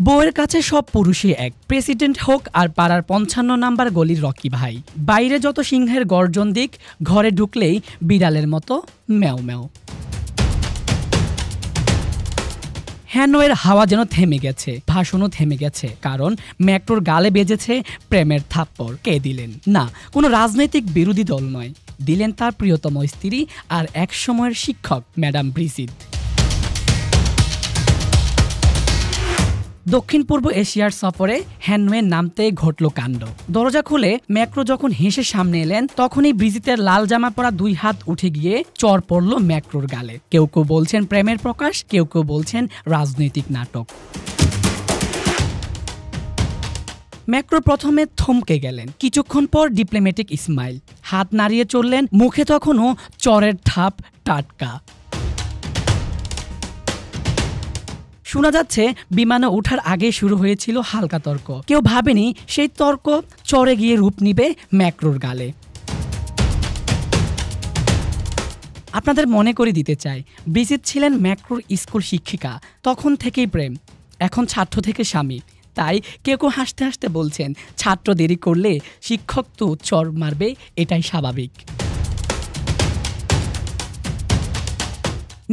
বউয়ের কাছে সব পুরুষই এক, প্রেসিডেন্ট হোক আর পাড়ার ৫৫ নাম্বার গলির রকি ভাই। বাইরে যত সিংহের গর্জন দিক, ঘরে ঢুকলেই বিড়ালের মতো ম্যাও ম্যাও। হ্যানওয়ের হাওয়া যেন থেমে গেছে, ভাষণও থেমে গেছে, কারণ ম্যাক্রোর গালে বেজেছে প্রেমের থাপ্পড়। কে দিলেন? না, কোনো রাজনৈতিক বিরোধী দল নয়, দিলেন তার প্রিয়তম স্ত্রী আর এক সময়ের শিক্ষক ম্যাডাম ব্রিজিট। দক্ষিণ পূর্ব এশিয়ার সফরে হ্যানওয়ে নামতে ঘটল কাণ্ড। দরজা খুলে ম্যাক্রো যখন হেসে সামনে এলেন, তখনই ব্রিজিতের লাল জামা পরা 2 হাত উঠে গিয়ে চর পড়ল ম্যাক্রোর গালে। কেউ কেউ বলছেন প্রেমের প্রকাশ, কেউ কেউ বলছেন রাজনৈতিক নাটক। ম্যাক্রো প্রথমে থমকে গেলেন, কিছুক্ষণ পর ডিপ্লোম্যাটিক স্মাইল, হাত নাড়িয়ে চললেন, মুখে তখনও চরের থাপ টাটকা। শোনা যাচ্ছে বিমানে ওঠার আগে শুরু হয়েছিল হালকা তর্ক। কেউ ভাবেনি সেই তর্ক চড়ে গিয়ে রূপ নিবে ম্যাক্রোর গালে। আপনাদের মনে করে দিতে চাই, ব্রিজিট ছিলেন ম্যাক্রোর স্কুল শিক্ষিকা, তখন থেকেই প্রেম, এখন ছাত্র থেকে স্বামী। তাই কেউ কেউ হাসতে হাসতে বলছেন, ছাত্র দেরি করলে শিক্ষক তো চর মারবে, এটাই স্বাভাবিক।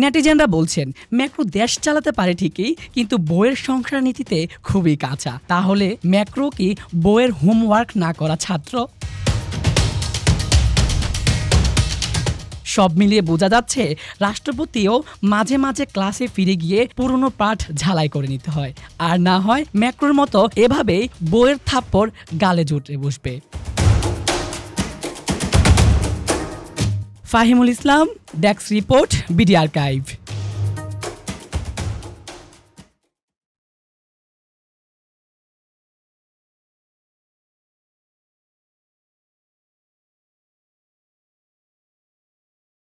নেটিজেনরা বলছেন ম্যাক্রো দেশ চালাতে পারে ঠিকই, কিন্তু বইয়ের সংসার নীতিতে খুবই কাঁচা। তাহলে ম্যাক্রো কি বইয়ের হোমওয়ার্ক না করা ছাত্র? সব মিলিয়ে বোঝা যাচ্ছে রাষ্ট্রপতিও মাঝে মাঝে ক্লাসে ফিরে গিয়ে পুরনো পাঠ ঝালাই করে নিতে হয়, আর না হয় ম্যাক্রোর মতো এভাবেই বইয়ের থাপ্পড় গালে জুটে বসবে। ফাহিমুল ইসলাম, ডেস্ক রিপোর্ট, বিডি আর্কাইভ।